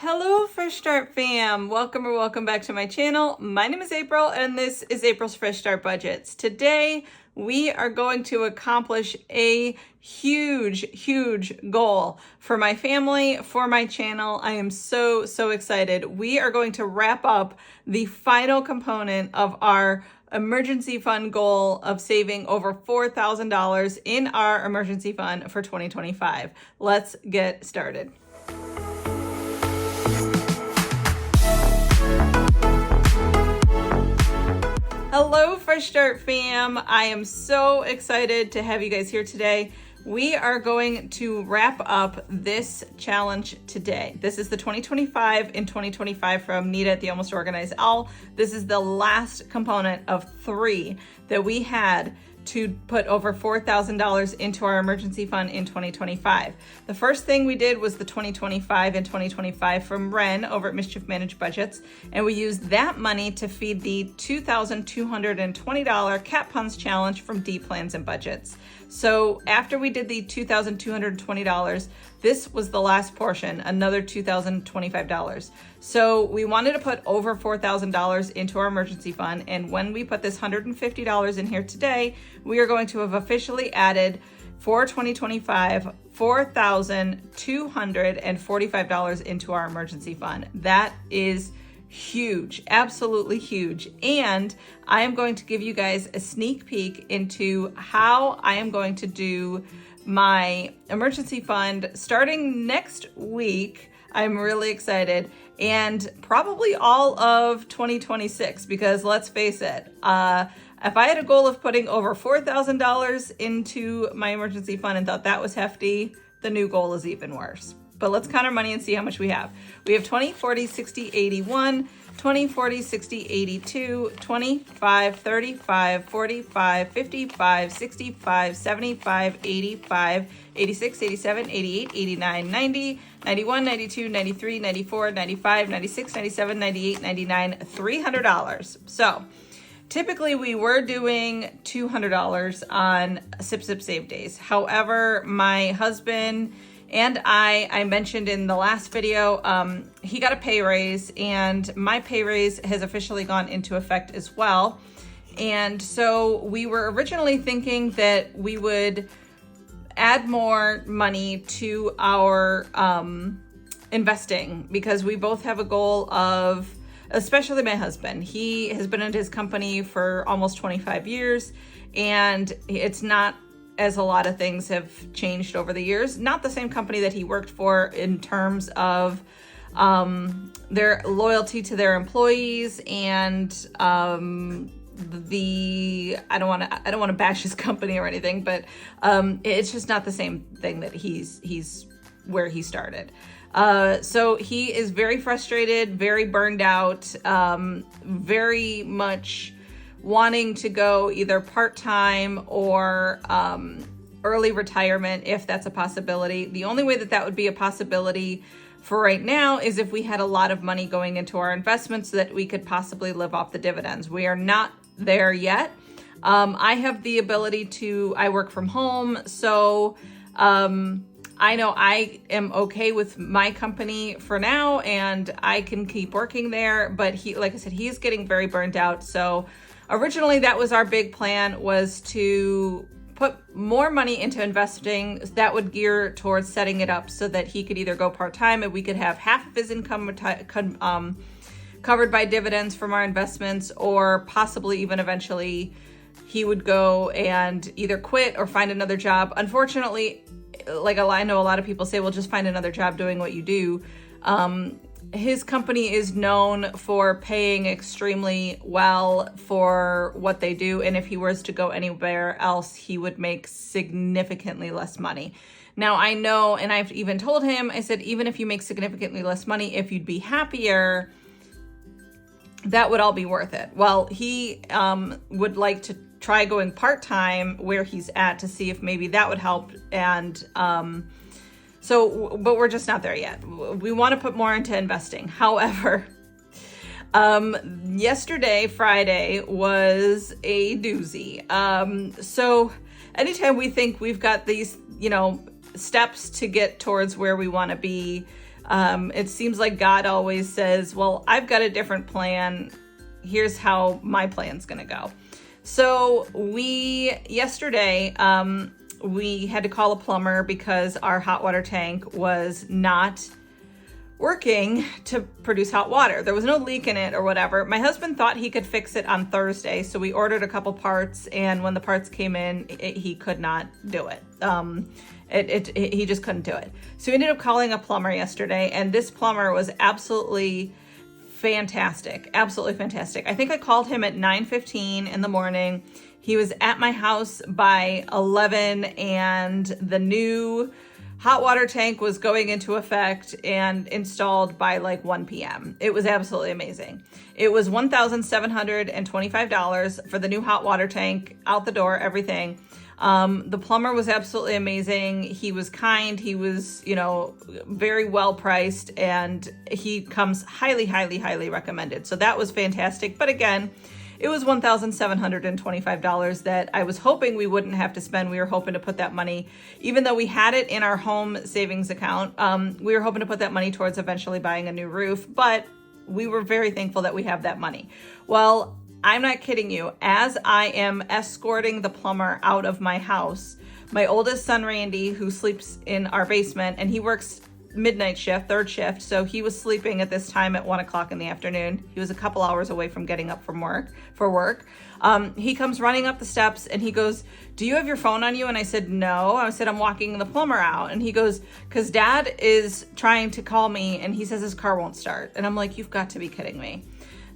Hello Fresh Start fam, welcome back to my channel. My name is April and this is April's Fresh Start Budgets. Today we are going to accomplish a huge goal for my family, for my channel. I am so excited. We are going to wrap up the final component of our emergency fund goal of saving over $4,000 in our emergency fund for 2025. Let's get started. Hello Fresh Start fam. I am so excited to have you guys here today. We are going to wrap up this challenge today. This is the 2025 in 2025 from Nita at the Almost Organized Owl. This is the last component of 3 that we had to put over $4,000 into our emergency fund in 2025. The first thing we did was the 2025 and 2025 from Ren over at Mischief Managed Budgets, and we used that money to feed the $2,220 Cat Puns Challenge from D Plans and Budgets. So after we did the $2,220, this was the last portion, another $2,025. So we wanted to put over $4,000 into our emergency fund. And when we put this $150 in here today, we are going to have officially added for 2025, $4,245 into our emergency fund. That is huge, absolutely huge. And I am going to give you guys a sneak peek into how I am going to do my emergency fund starting next week. I'm really excited, and probably all of 2026, because let's face it, if I had a goal of putting over $4,000 into my emergency fund and thought that was hefty, the new goal is even worse. But let's count our money and see how much we have. We have 20, 40, 60, 81, 20, 40, 60, 82, 25, 35, 45, 55, 65, 75, 85, 86, 87, 88, 89, 90, 91, 92, 93, 94, 95, 96, 97, 98, 99, $300. So typically we were doing $200 on Sip Save days. However, my husband and I mentioned in the last video, he got a pay raise, and my pay raise has officially gone into effect as well. And so we were originally thinking that we would add more money to our investing, because we both have a goal of, especially my husband, he has been at his company for almost 25 years, and it's not as a lot of things have changed over the years. Not the same company that he worked for in terms of their loyalty to their employees and I don't want to bash his company or anything, but it's just not the same thing that he's where he started. So he is very frustrated, very burned out, very much wanting to go either part-time or early retirement, if that's a possibility. The only way that would be a possibility for right now is if we had a lot of money going into our investments so that we could possibly live off the dividends. We are not there yet. I have the ability I work from home, so I know I am okay with my company for now, and I can keep working there, but like I said, he's getting very burned out. So originally, that was our big plan, was to put more money into investing that would gear towards setting it up so that he could either go part-time and we could have half of his income covered by dividends from our investments, or possibly even eventually he would go and either quit or find another job. Unfortunately, like I know a lot of people say, well, just find another job doing what you do. His company is known for paying extremely well for what they do, and if he was to go anywhere else, he would make significantly less money. Now, I know, and I've even told him, I said, even if you make significantly less money, if you'd be happier, that would all be worth it. Well, he would like to try going part-time where he's at to see if maybe that would help, and but we're just not there yet. We want to put more into investing. However, yesterday, Friday, was a doozy. So anytime we think we've got these, steps to get towards where we want to be, It seems like God always says, well, I've got a different plan. Here's how my plan's going to go. So yesterday, we had to call a plumber because our hot water tank was not working to produce hot water. There was no leak in it or whatever. My husband thought he could fix it on Thursday, so we ordered a couple parts, and when the parts came in, he could not do it. He just couldn't do it. So we ended up calling a plumber yesterday, and this plumber was absolutely fantastic. Absolutely fantastic. I think I called him at 9:15 in the morning. He was at my house by 11, and the new hot water tank was going into effect and installed by like 1 p.m. It was absolutely amazing. It was $1,725 for the new hot water tank, out the door, everything. The plumber was absolutely amazing. He was kind. He was, very well priced, and he comes highly, highly, highly recommended. So that was fantastic. But again, it was $1,725 that I was hoping we wouldn't have to spend. We were hoping to put that money, even though we had it in our home savings account, we were hoping to put that money towards eventually buying a new roof, but we were very thankful that we have that money. Well, I'm not kidding you. As I am escorting the plumber out of my house, my oldest son, Randy, who sleeps in our basement, and he works midnight shift, third shift. So he was sleeping at this time at 1 o'clock in the afternoon. He was a couple hours away from getting up for work. He comes running up the steps and he goes, "Do you have your phone on you?" And I said, "No." I said, "I'm walking the plumber out." And he goes, "'Cause Dad is trying to call me and he says his car won't start." And I'm like, "You've got to be kidding me."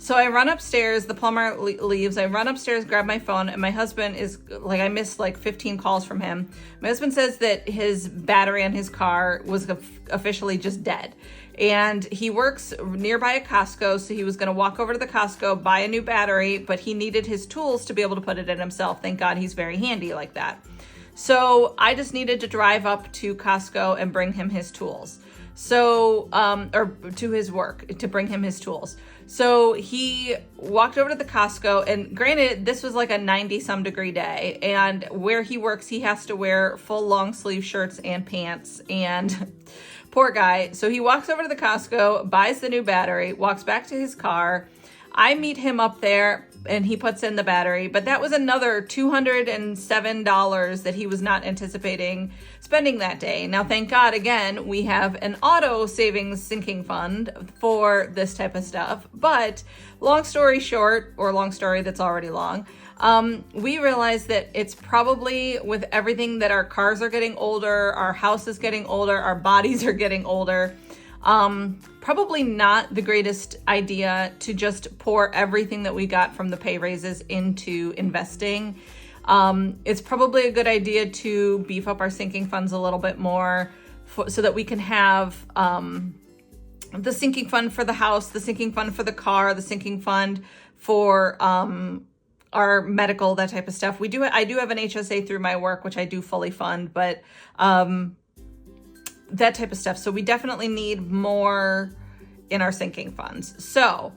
So I run upstairs, the plumber leaves, I run upstairs, grab my phone, and my husband is like, I missed like 15 calls from him. My husband says that his battery on his car was officially just dead. And he works nearby a Costco, so he was gonna walk over to the Costco, buy a new battery, but he needed his tools to be able to put it in himself. Thank God he's very handy like that. So I just needed to drive up to Costco and bring him his tools. So, or to his work, to bring him his tools. So he walked over to the Costco, and granted, this was like a 90-some degree day, and where he works, he has to wear full long sleeve shirts and pants, and poor guy. So he walks over to the Costco, buys the new battery, walks back to his car. I meet him up there, and he puts in the battery, but that was another $207 that he was not anticipating spending that day. Now, thank God, again, we have an auto savings sinking fund for this type of stuff. But long story short, or long story that's already long, we realized that it's probably with everything that our cars are getting older, our house is getting older, our bodies are getting older, probably not the greatest idea to just pour everything that we got from the pay raises into investing. It's probably a good idea to beef up our sinking funds a little bit more so that we can have the sinking fund for the house, the sinking fund for the car, the sinking fund for our medical, that type of stuff. I do have an HSA through my work, which I do fully fund, but that type of stuff. So we definitely need more in our sinking funds. So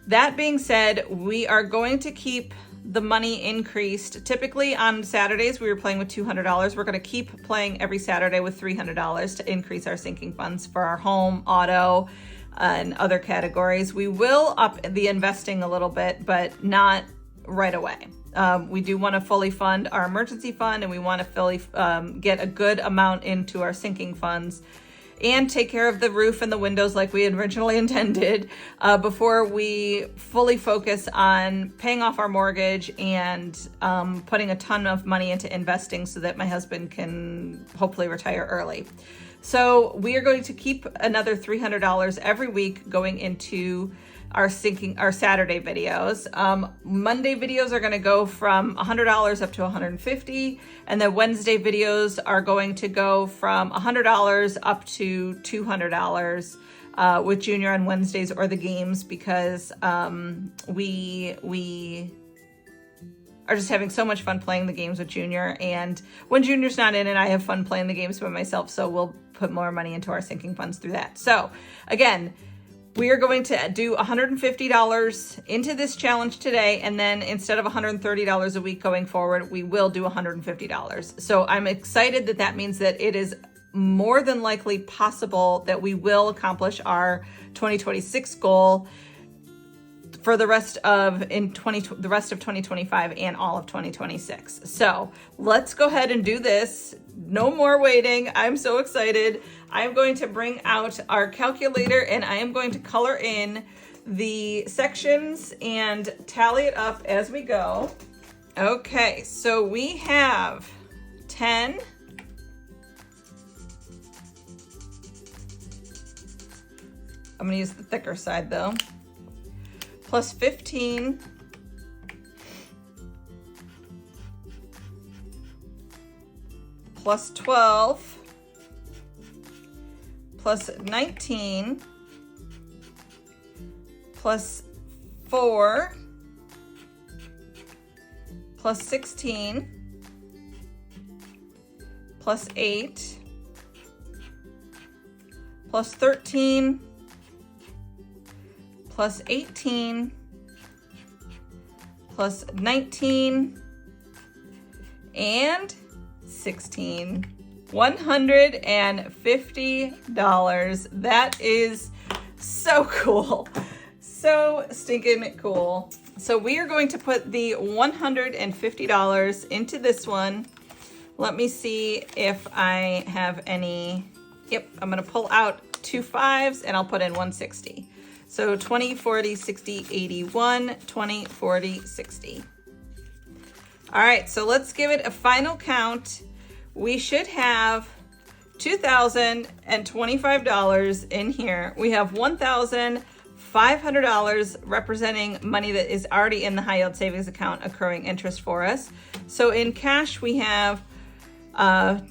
that being said, we are going to keep the money increased. Typically on Saturdays, we were playing with $200. We're going to keep playing every Saturday with $300 to increase our sinking funds for our home, auto, and other categories. We will up the investing a little bit, but not right away. We do want to fully fund our emergency fund, and we want to fully get a good amount into our sinking funds and take care of the roof and the windows like we had originally intended before we fully focus on paying off our mortgage and putting a ton of money into investing so that my husband can hopefully retire early. So we are going to keep another $300 every week going into our Saturday videos. Monday videos are going to go from $100 up to $150, and the Wednesday videos are going to go from $100 up to $200 with Junior on Wednesdays or the games, because we are just having so much fun playing the games with Junior, and when Junior's not in it, I have fun playing the games by myself, so we'll put more money into our sinking funds through that. So again, we are going to do $150 into this challenge today, and then instead of $130 a week going forward, we will do $150. So I'm excited that means that it is more than likely possible that we will accomplish our 2026 goal for the rest of 2025 and all of 2026. So let's go ahead and do this. No more waiting. I'm so excited. I'm going to bring out our calculator and I am going to color in the sections and tally it up as we go. Okay, so we have 10, I'm going to use the thicker side though, plus 15, plus 12, plus 19, plus 4, plus 16, plus 8, plus 13, plus 18, plus 19, and 16. $150. That is so cool. So stinking cool. So we are going to put the $150 into this one. Let me see if I have any. Yep, I'm gonna pull out 2 5s and I'll put in 160. So 20, 40, 60, 81, 20, 40, 60. All right, so let's give it a final count. We should have $2,025 in here. We have $1,500 representing money that is already in the high yield savings account accruing interest for us. So in cash, we have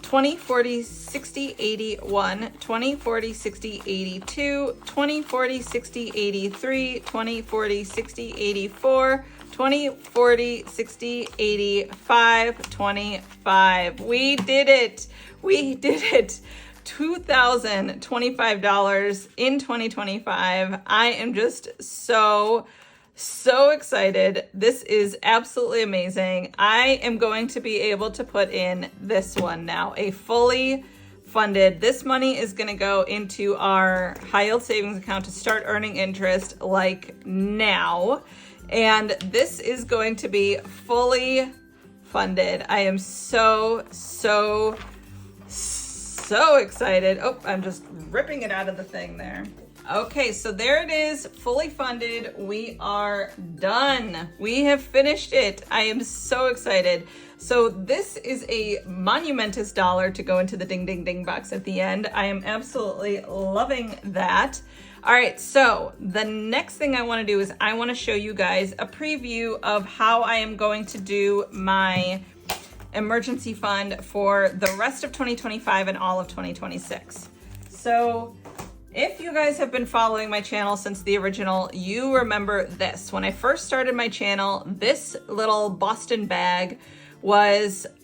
20, 40, 60, 81, 20, 40, 60, 82, 20, 40, 60, 83, 20, 40, 60, 84, 20, 40, 60, 85, 25. We did it. We did it. $2,025 in 2025. I am just so excited. This is absolutely amazing. I am going to be able to put in this one now, a fully funded. This money is going to go into our high yield savings account to start earning interest like now. And this is going to be fully funded. I am so excited. Oh, I'm just ripping it out of the thing there. Okay, so there it is, fully funded. We are done. We have finished it. I am so excited. So this is a monumentous dollar to go into the Ding Ding Ding box at the end. I am absolutely loving that. All right, so the next thing I want to do is I want to show you guys a preview of how I am going to do my emergency fund for the rest of 2025 and all of 2026. So if you guys have been following my channel since the original, you remember this. When I first started my channel, this little Boston bag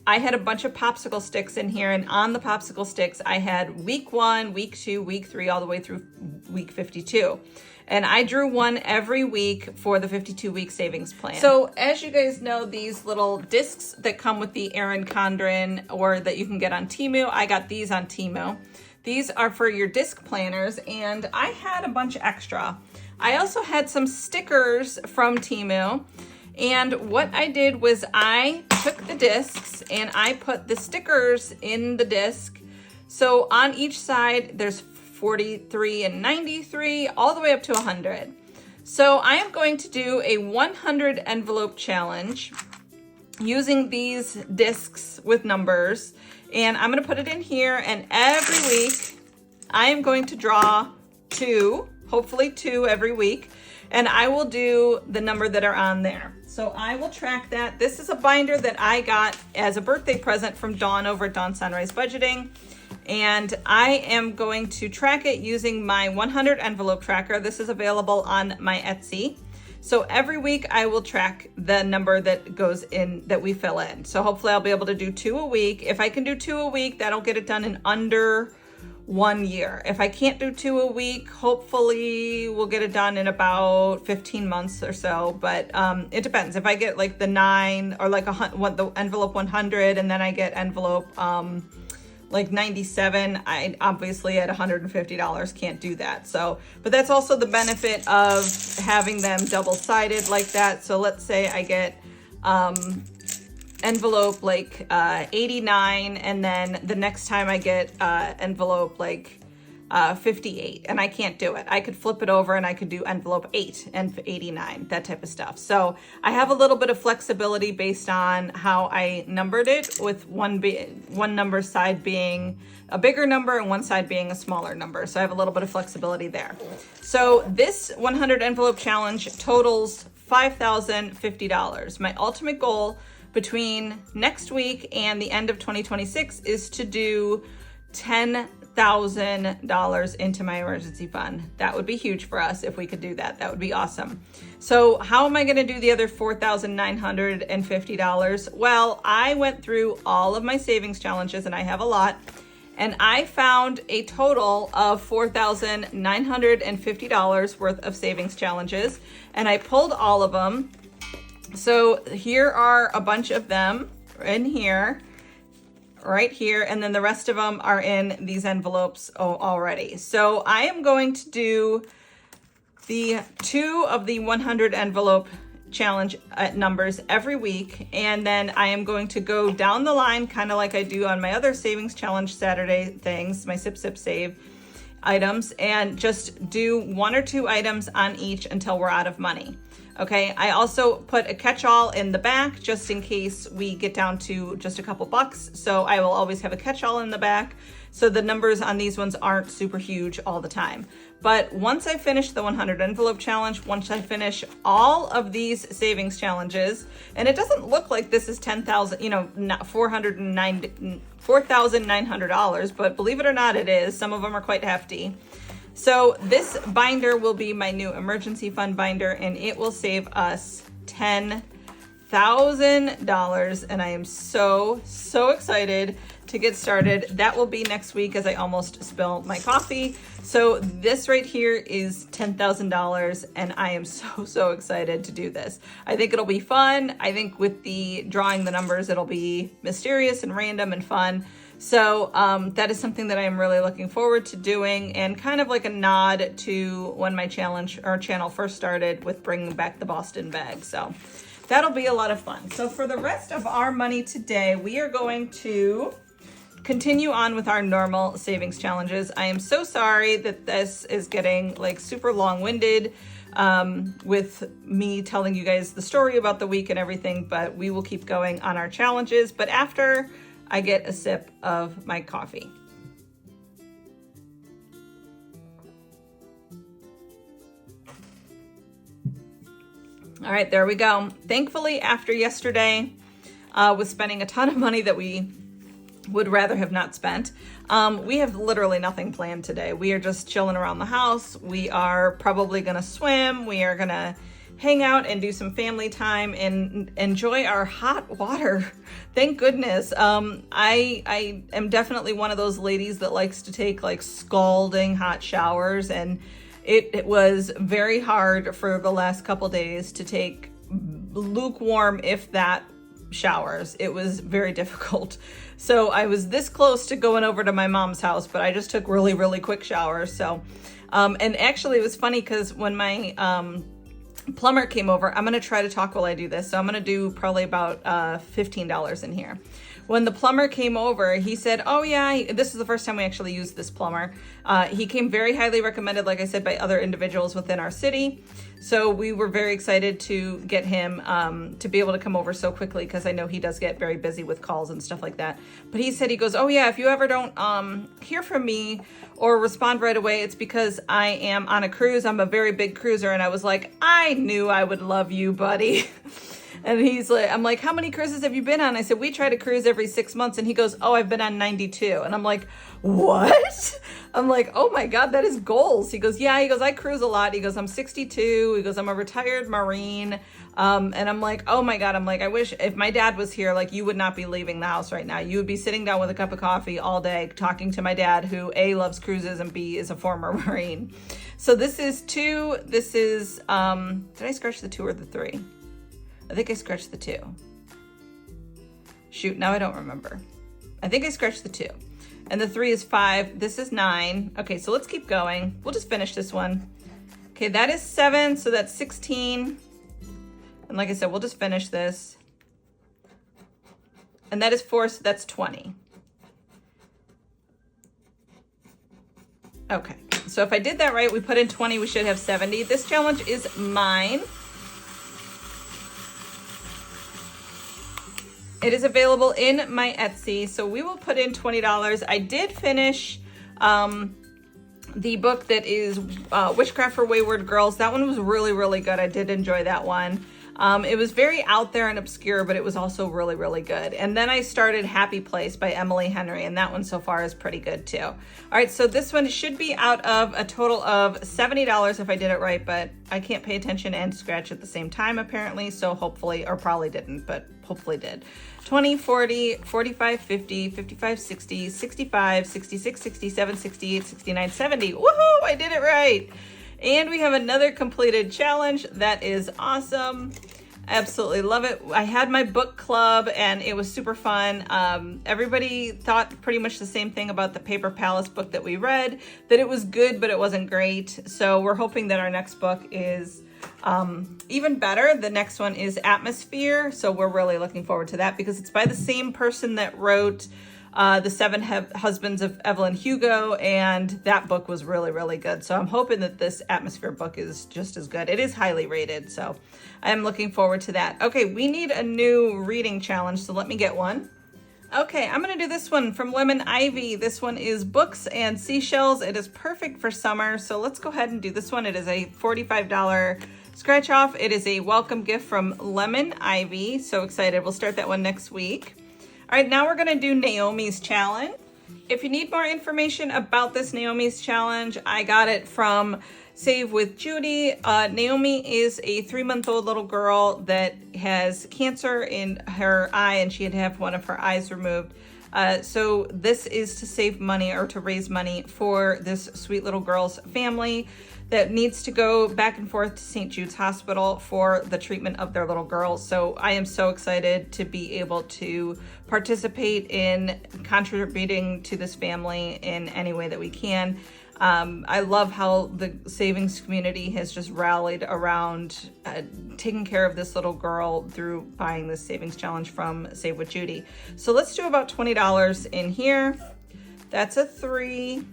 I had a bunch of popsicle sticks in here, and on the popsicle sticks, I had week 1, week 2, week 3, all the way through week 52. And I drew one every week for the 52-week savings plan. So as you guys know, these little discs that come with the Erin Condren or that you can get on Temu, I got these on Temu. These are for your disc planners, and I had a bunch extra. I also had some stickers from Temu, and what I did was I took the discs and I put the stickers in the disc. So on each side, there's 43 and 93, all the way up to 100. So I am going to do a 100 envelope challenge using these discs with numbers. And I'm going to put it in here, and every week I am going to draw 2, hopefully 2 every week, and I will do the number that are on there. So I will track that. This is a binder that I got as a birthday present from Dawn over at Dawn Sunrise Budgeting, and I am going to track it using my 100 envelope tracker. This is available on my Etsy. So every week I will track the number that goes in, that we fill in. So hopefully I'll be able to do 2 a week. If I can do 2 a week, that'll get it done in under 1 year. If I can't do 2 a week, hopefully we'll get it done in about 15 months or so. But it depends. If I get like the 9 or like the envelope 100, and then I get envelope like 97. I obviously at $150 can't do that. So, but that's also the benefit of having them double-sided like that. So let's say I get envelope like 89, and then the next time I get envelope like 58, and I can't do it. I could flip it over and I could do envelope 8 and 89, that type of stuff. So I have a little bit of flexibility based on how I numbered it, with one number side being a bigger number and one side being a smaller number. So I have a little bit of flexibility there. So this 100 envelope challenge totals $5,050. My ultimate goal between next week and the end of 2026 is to do $10,000 into my emergency fund. That would be huge for us if we could do that. That would be awesome. So how am I going to do the other $4,950? Well, I went through all of my savings challenges, and I have a lot, and I found a total of $4,950 worth of savings challenges, and I pulled all of them. So here are a bunch of them in here, right here, and then the rest of them are in these envelopes already. So I am going to do the 2 of the 100 envelope challenge numbers every week, and then I am going to go down the line, kind of like I do on my other savings challenge Saturday things, my Sip Sip Save items, and just do 1 or 2 items on each until we're out of money. Okay, I also put a catch-all in the back just in case we get down to just a couple bucks. So I will always have a catch-all in the back, so the numbers on these ones aren't super huge all the time. But once I finish the 100 envelope challenge, once I finish all of these savings challenges, and it doesn't look like this is $10,000, $4,900, but believe it or not, it is. Some of them are quite hefty. So this binder will be my new emergency fund binder, and it will save us $10,000. And I am so excited to get started. That will be next week, as I almost spilled my coffee. So this right here is $10,000, and I am so excited to do this. I think it'll be fun. I think with the drawing the numbers, it'll be mysterious and random and fun. So that is something that I am really looking forward to doing, and kind of like a nod to when my channel first started with bringing back the Boston bag. So that'll be a lot of fun. So for the rest of our money today, we are going to continue on with our normal savings challenges. I am so sorry that this is getting like super long-winded with me telling you guys the story about the week and everything, but we will keep going on our challenges. But after I get a sip of my coffee. All right, there we go. Thankfully, after yesterday, with spending a ton of money that we would rather have not spent, we have literally nothing planned today. We are just chilling around the house. We are probably gonna swim. We are gonna hang out and do some family time and enjoy our hot water. Thank goodness. I am definitely one of those ladies that likes to take like scalding hot showers, and it was very hard for the last couple days to take lukewarm, if that, showers. It was very difficult. So I was this close to going over to my mom's house, but I just took really quick showers. So, and actually it was funny because when my plumber came over, I'm going to try to talk while I do this. So I'm going to do probably about $15 in here. When the plumber came over, he said, oh yeah, this is the first time we actually used this plumber. He came very highly recommended, like I said, by other individuals within our city. So we were very excited to get him to be able to come over so quickly, because I know he does get very busy with calls and stuff like that. But he said, he goes, oh yeah, if you ever don't hear from me or respond right away, it's because I am on a cruise. I'm a very big cruiser. And I was like, I knew I would love you, buddy. And he's like, I'm like, how many cruises have you been on? I said, we try to cruise every 6 months. And he goes, oh, I've been on 92. And I'm like, what? I'm like, oh my God, that is goals. He goes, yeah. He goes, I cruise a lot. He goes, I'm 62. He goes, I'm a retired Marine. And I'm like, oh my God. I'm like, I wish if my dad was here, like you would not be leaving the house right now. You would be sitting down with a cup of coffee all day talking to my dad, who A, loves cruises, and B, is a former Marine. So this is 2. This is, did I scratch the 2 or the 3? I think I scratched the 2. Shoot, now I don't remember. I think I scratched the 2. and the 3 is 5. This is 9. Okay, so let's keep going. We'll just finish this one. Okay, that is 7, so that's 16. And like I said, we'll just finish this. And that is 4, so that's 20. Okay, so if I did that right, we put in 20, we should have 70. This challenge is mine. It is available in my Etsy, so we will put in $20. I did finish the book that is Witchcraft for Wayward Girls. That one was really, really good. I did enjoy that one. It was very out there and obscure, but it was also really, really good. And then I started Happy Place by Emily Henry, and that one so far is pretty good too. All right, so this one should be out of a total of $70 if I did it right, but I can't pay attention and scratch at the same time apparently, so hopefully, or probably didn't, but hopefully did. 20, 40, 45, 50, 55, 60, 65, 66, 67, 68, 69, 70. Woohoo, I did it right. And we have another completed challenge. That is awesome. Absolutely love it. I had my book club and it was super fun. Everybody thought pretty much the same thing about the Paper Palace book that we read, that it was good, but it wasn't great. So we're hoping that our next book is even better. The next one is Atmosphere. So we're really looking forward to that because it's by the same person that wrote The Seven Husbands of Evelyn Hugo, and that book was really, really good. So I'm hoping that this Atmosphere book is just as good. It is highly rated, so I'm looking forward to that. Okay, we need a new reading challenge, so let me get one. Okay, I'm gonna do this one from Lemon Ivy. This one is Books and Seashells. It is perfect for summer, so let's go ahead and do this one. It is a $45 scratch off. It is a welcome gift from Lemon Ivy. So excited, we'll start that one next week. All right, now we're gonna do Naomi's challenge. If you need more information about this Naomi's challenge, I got it from Save with Judy. Naomi is a 3-month-old little girl that has cancer in her eye and she had to have one of her eyes removed. So this is to save money or to raise money for this sweet little girl's family that needs to go back and forth to St. Jude's Hospital for the treatment of their little girl. So I am so excited to be able to participate in contributing to this family in any way that we can. I love how the savings community has just rallied around taking care of this little girl through buying this savings challenge from Save with Judy. So let's do about $20 in here. That's a 3.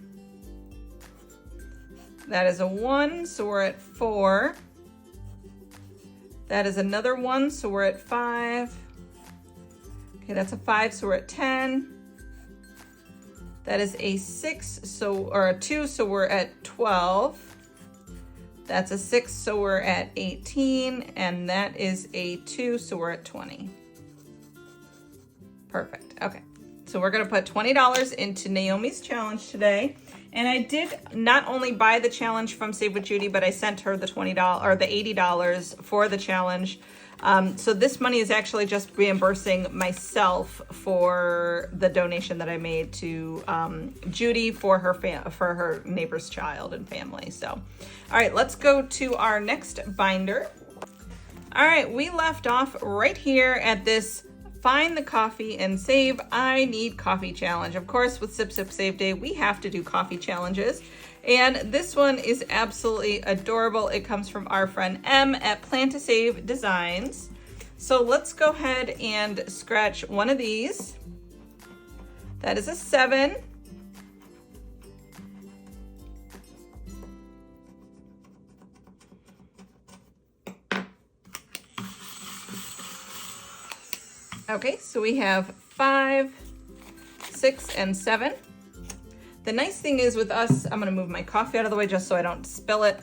That is a 1, so we're at 4. That is another 1, so we're at 5. Okay, that's a 5, so we're at 10. That is a 6, or a 2, so we're at 12. That's a 6, so we're at 18. And that is a 2, so we're at 20. Perfect. Okay, so we're gonna put $20 into Naomi's challenge today. And I did not only buy the challenge from Save with Judy, but I sent her the $20 or the $80 for the challenge. So this money is actually just reimbursing myself for the donation that I made to Judy for her neighbor's child and family. So, all right, let's go to our next binder. All right, we left off right here at this Find the Coffee and Save I Need Coffee challenge. Of course, with Sip Sip Save Day, we have to do coffee challenges. And this one is absolutely adorable. It comes from our friend M at Plan to Save Designs. So let's go ahead and scratch one of these. That is a 7. Okay, so we have 5, 6, and 7. The nice thing is with us, I'm gonna move my coffee out of the way just so I don't spill it.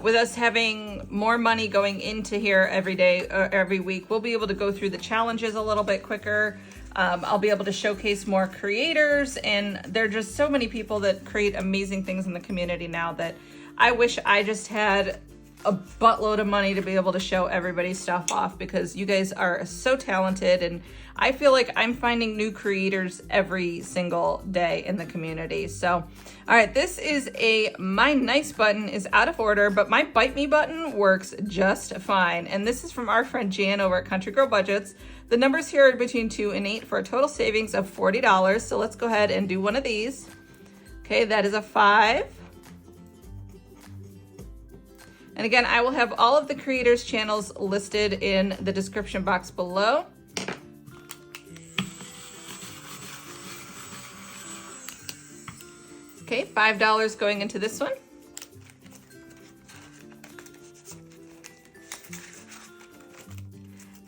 With us having more money going into here every day, every week, we'll be able to go through the challenges a little bit quicker. I'll be able to showcase more creators, and there are just so many people that create amazing things in the community now that I wish I just had a buttload of money to be able to show everybody's stuff off, because you guys are so talented and I feel like I'm finding new creators every single day in the community. So, all right, this is my nice button is out of order, but my bite me button works just fine. And this is from our friend Jan over at Country Girl Budgets. The numbers here are between 2 and 8 for a total savings of $40. So let's go ahead and do one of these. Okay, that is a 5. And again, I will have all of the creators' channels listed in the description box below. Okay, $5 going into this one.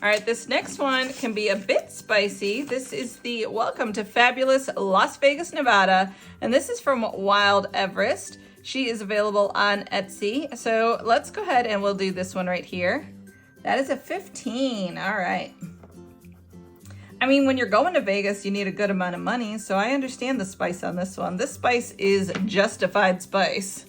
All right, this next one can be a bit spicy. This is the Welcome to Fabulous Las Vegas, Nevada, and this is from Wild Everest. She is available on Etsy. So let's go ahead and we'll do this one right here. That is a 15, all right. I mean, when you're going to Vegas, you need a good amount of money, so I understand the spice on this one. This spice is justified spice.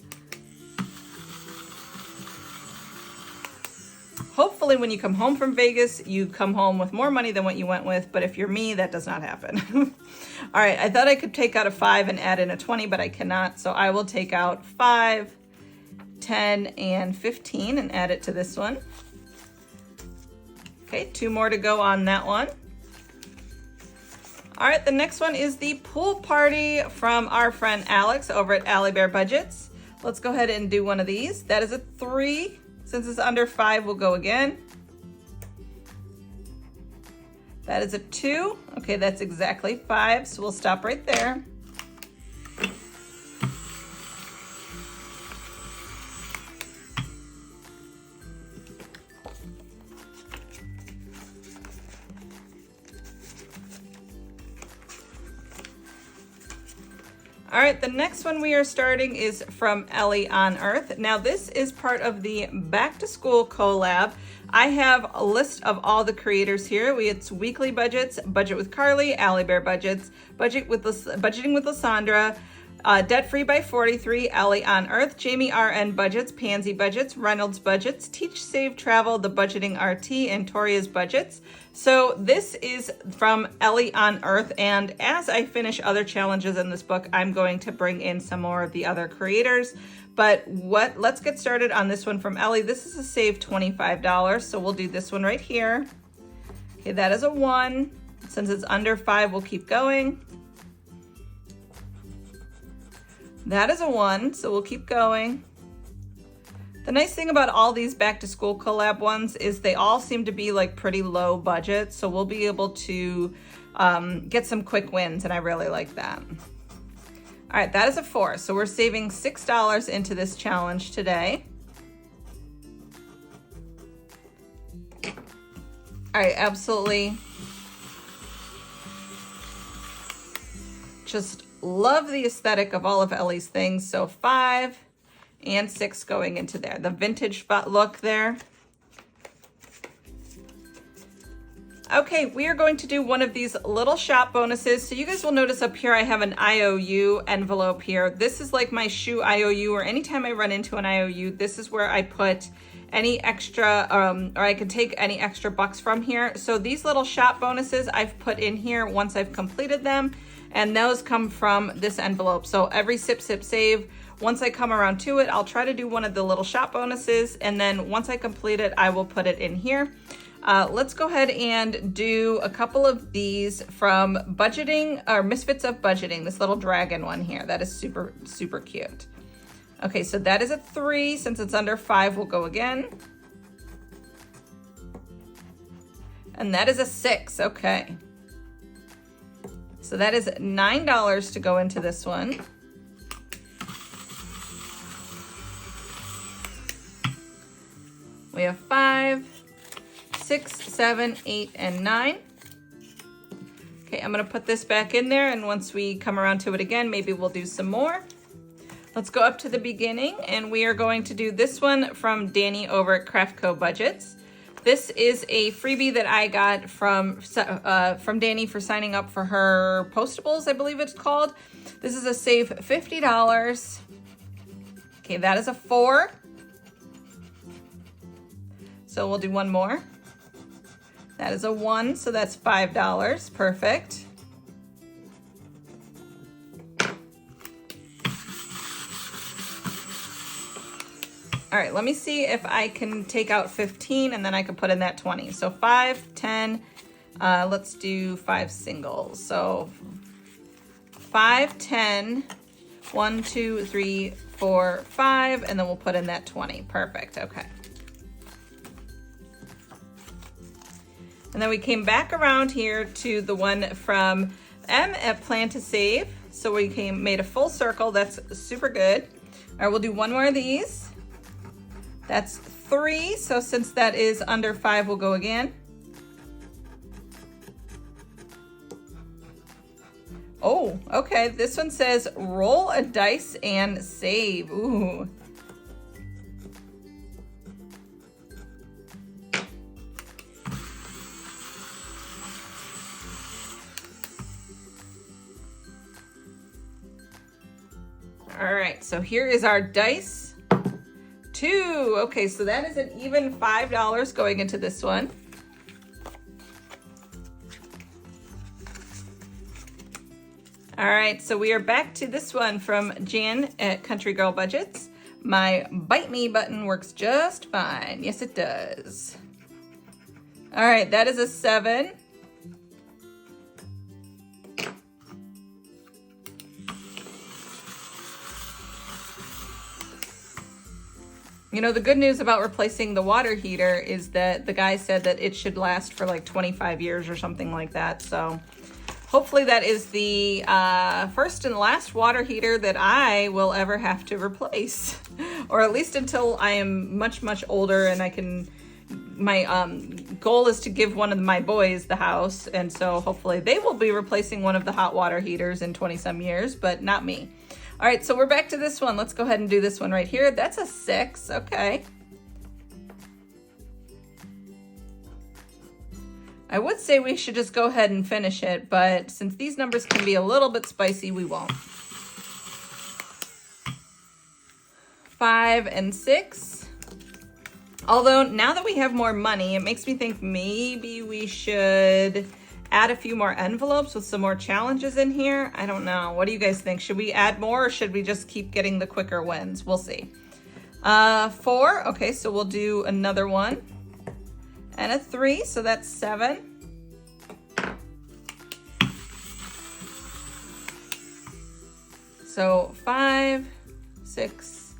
Hopefully when you come home from Vegas, you come home with more money than what you went with, but if you're me, that does not happen. All right, I thought I could take out a 5 and add in a 20, but I cannot, so I will take out 5, 10, and 15 and add it to this one. Okay, 2 more to go on that one. All right, the next one is the pool party from our friend Alex over at Allie Bear Budgets. Let's go ahead and do one of these. That is a 3. Since it's under 5, we'll go again. That is a 2. Okay, that's exactly 5, so we'll stop right there. All right, the next one we are starting is from Ellie on Earth. Now this is part of the Back to School collab. I have a list of all the creators here. It's Weekly Budgets, Budget with Carly, Allie Bear Budgets, Budgeting with Lysandra, Debt Free by 43, Ellie on Earth, Jamie RN Budgets, Pansy Budgets, Reynolds Budgets, Teach Save Travel, The Budgeting RT, and Toria's Budgets. So this is from Ellie on Earth, and as I finish other challenges in this book, I'm going to bring in some more of the other creators. But let's get started on this one from Ellie. This is a save $25, so we'll do this one right here. Okay, that is a 1. Since it's under 5, we'll keep going. That is a 1, so we'll keep going. The nice thing about all these back to school collab ones is they all seem to be like pretty low budget, so we'll be able to get some quick wins, and I really like that. All right, that is a 4, so we're saving $6 into this challenge today. All right, absolutely. Just love the aesthetic of all of Ellie's things. So 5 and 6 going into there. The vintage look there. Okay, we are going to do one of these little shop bonuses. So you guys will notice up here I have an IOU envelope here. This is like my shoe IOU, or anytime I run into an IOU, this is where I put any extra, or I can take any extra bucks from here. So these little shop bonuses I've put in here once I've completed them, and those come from this envelope. So every sip, sip, save, once I come around to it, I'll try to do one of the little shop bonuses, and then once I complete it, I will put it in here. Let's go ahead and do a couple of these from Budgeting, or Misfits of Budgeting, this little dragon one here. That is super, super cute. Okay, so that is a 3. Since it's under 5, we'll go again. And that is a 6, okay. So that is $9 to go into this one. We have 5, 6, 7, 8, and 9. Okay, I'm gonna put this back in there, and once we come around to it again, maybe we'll do some more. Let's go up to the beginning, and we are going to do this one from Danny over at Craftco Budgets. This is a freebie that I got from Danny for signing up for her postables, I believe it's called. This is a save $50. Okay, that is a 4. So we'll do one more. That is a 1, so that's $5. Perfect. All right, let me see if I can take out 15 and then I can put in that 20. So 5, 10, Let's do 5 singles. So 5, 10, 1, 2, 3, 4, 5, and then we'll put in that 20. Perfect, okay. And then we came back around here to the one from M at Plan to Save. So we made a full circle. That's super good. All right, we'll do one more of these. That's 3. So since that is under 5, we'll go again. Oh, okay. This one says roll a dice and save. Ooh. All right, so here is our dice. 2. Okay, so that is an even $5 going into this one. All right, so we are back to this one from Jan at Country Girl Budgets. My Bite Me button works just fine. Yes, it does. All right, that is a 7. You know, the good news about replacing the water heater is that the guy said that it should last for like 25 years or something like that. So hopefully that is the first and last water heater that I will ever have to replace. Or at least until I am much, much older and I can, my goal is to give one of my boys the house. And so hopefully they will be replacing one of the hot water heaters in 20 some years, but not me. All right, so we're back to this one. Let's go ahead and do this one right here. That's a 6, okay. I would say we should just go ahead and finish it, but since these numbers can be a little bit spicy, we won't. 5 and 6. Although now that we have more money, it makes me think maybe we should add a few more envelopes with some more challenges in here. I don't know. What do you guys think? Should we add more or should we just keep getting the quicker wins? We'll see. 4. Okay, so we'll do another one. And a 3, so that's 7. So 5, 6,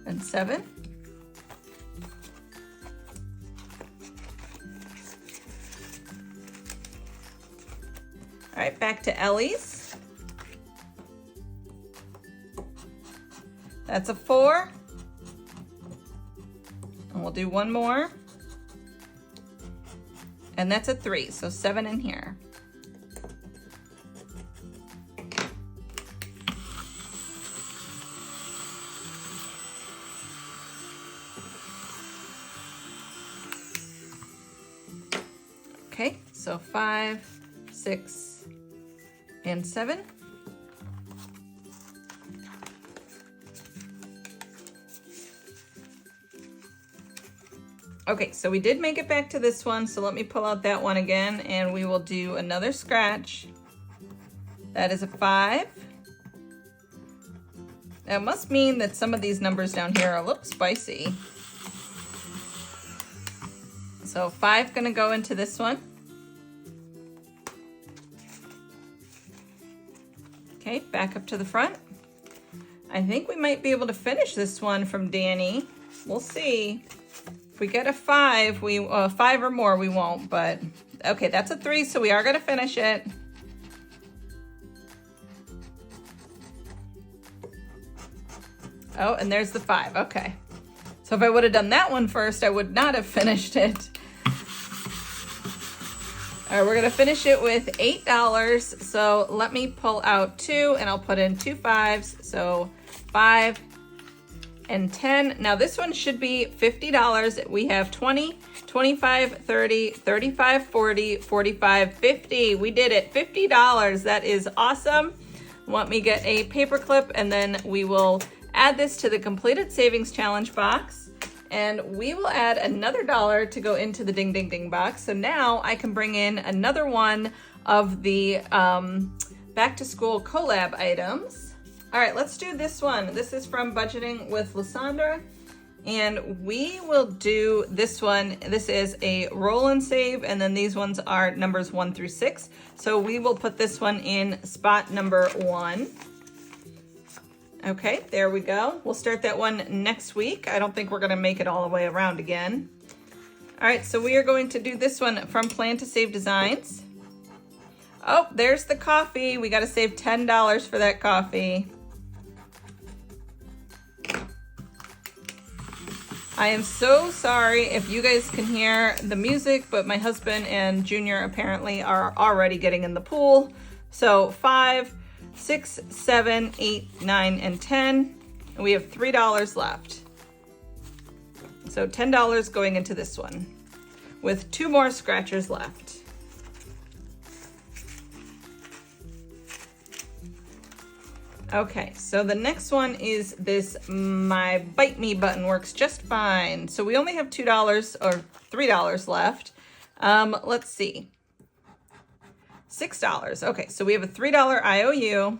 and 7. All right, back to Ellie's. That's a 4. And we'll do one more. And that's a 3, so 7 in here. Okay, so 5, 6, and 7. Okay, so we did make it back to this one, so let me pull out that one again and we will do another scratch. That is a 5. That must mean that some of these numbers down here are a little spicy. So 5 gonna go into this one. Okay, back up to the front. I think we might be able to finish this one from Danny. We'll see. If we get a 5, 5 or more, we won't, but okay, that's a 3, so we are gonna finish it. Oh, and there's the 5, okay. So if I would have done that one first, I would not have finished it. All right, we're gonna finish it with $8. So let me pull out 2 and I'll put in 2 5s. So 5 and 10. Now this one should be $50. We have 20, 25, 30, 35, 40, 45, 50. We did it, $50. That is awesome. Want me to get a paper clip and then we will add this to the completed savings challenge box. And we will add another $1 to go into the Ding Ding Ding box. So now I can bring in another one of the back to school collab items. All right, let's do this one. This is from Budgeting with Lysandra. And we will do this one. This is a roll and save, and then these ones are numbers 1 through 6. So we will put this one in spot number 1. Okay, there we go. We'll start that one next week. I don't think we're gonna make it all the way around again. All right, so we are going to do this one from Plan to Save Designs. Oh, there's the coffee. We gotta save $10 for that coffee. I am so sorry if you guys can hear the music, but my husband and Junior apparently are already getting in the pool. So 5, 6, 7, 8, 9, and 10. And we have $3 left. So $10 going into this one with 2 more scratchers left. Okay, so the next one is this My Bite Me button works just fine. So we only have $2 or $3 left. Let's see. $6. Okay, so we have a $3 IOU.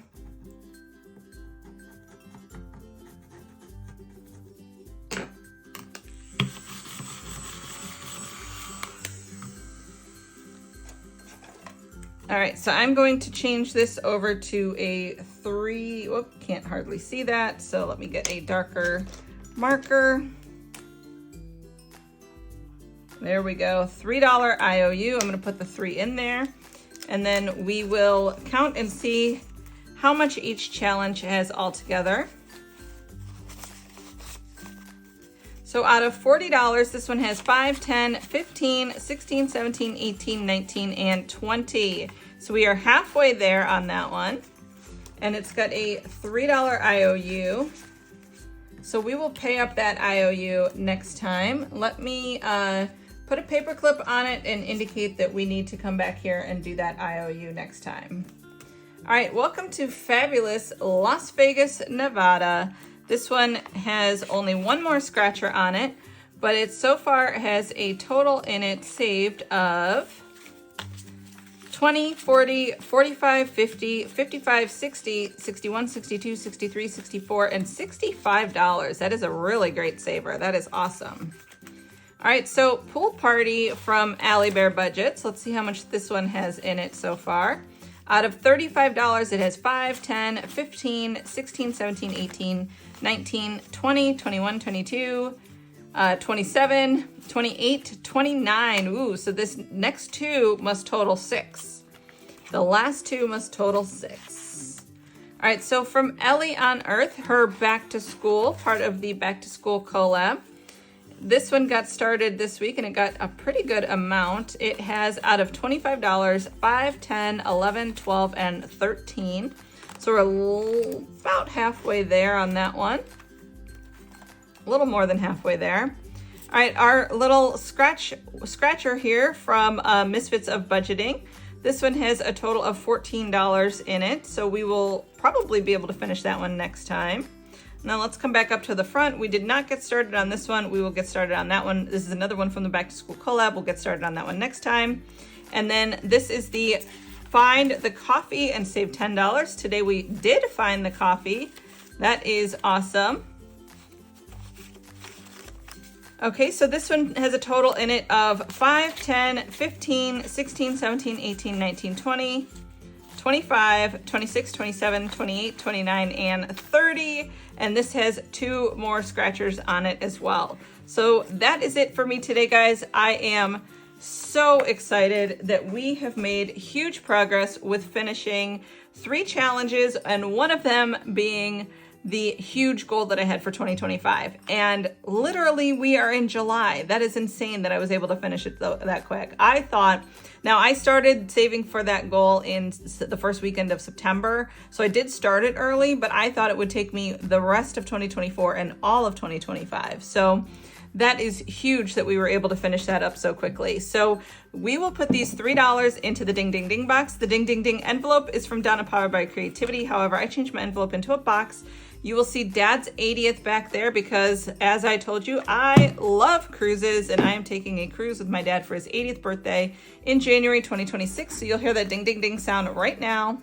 All right, so I'm going to change this over to a 3. Whoop, can't hardly see that. So let me get a darker marker. There we go, $3 IOU. I'm gonna put the 3 in there. And then we will count and see how much each challenge has altogether. So out of $40, this one has 5, 10, 15, 16, 17, 18, 19, and 20. So we are halfway there on that one. And it's got a $3 IOU. So we will pay up that IOU next time. Let me put a paper clip on it and indicate that we need to come back here and do that IOU next time. All right, welcome to fabulous Las Vegas, Nevada. This one has only 1 more scratcher on it, but it so far has a total in it saved of 20, 40, 45, 50, 55, 60, 61, 62, 63, 64, and $65. That is a really great saver. That is awesome. All right, so Pool Party from Allie Bear Budgets. Let's see how much this one has in it so far. Out of $35, it has 5, 10, 15, 16, 17, 18, 19, 20, 21, 22, 27, 28, 29. Ooh, so this next 2 must total 6. The last 2 must total 6. All right, so from Ellie on Earth, her back to school, part of the back to school collab. This one got started this week and it got a pretty good amount. It has out of $25, 5, 10, 11, 12, and 13. So we're about halfway there on that one. A little more than halfway there. All right, our little scratcher here from Misfits of Budgeting. This one has a total of $14 in it. So we will probably be able to finish that one next time. Now let's come back up to the front. We did not get started on this one. We will get started on that one. This is another one from the Back to School collab. We'll get started on that one next time. And then this is the Find the Coffee and Save $10. Today we did find the coffee. That is awesome. Okay, so this one has a total in it of 5, 10, 15, 16, 17, 18, 19, 20, 25, 26, 27, 28, 29, and 30. And this has 2 more scratchers on it as well. So that is it for me today, guys. I am so excited that we have made huge progress with finishing 3 challenges, and one of them being the huge goal that I had for 2025. And literally we are in July. That is insane that I was able to finish it that quick. I thought, now I started saving for that goal in the first weekend of September. So I did start it early, but I thought it would take me the rest of 2024 and all of 2025. So that is huge that we were able to finish that up so quickly. So we will put these $3 into the Ding Ding Ding box. The Ding Ding Ding envelope is from Donna Powered by Creativity. However, I changed my envelope into a box. You will see Dad's 80th back there because, as I told you, I love cruises, and I am taking a cruise with my dad for his 80th birthday in January 2026. So you'll hear that ding, ding, ding sound right now.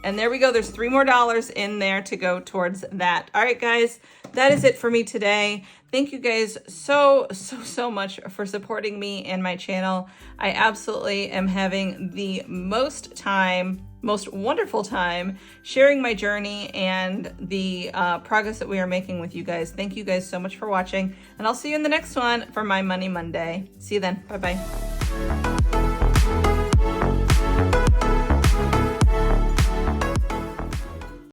And there we go. There's $3 more in there to go towards that. All right, guys, that is it for me today. Thank you guys so much for supporting me and my channel. I absolutely am having the most wonderful time sharing my journey and the progress that we are making with you guys. Thank you guys so much for watching, and I'll see you in the next one for My Money Monday. See you then. Bye-bye.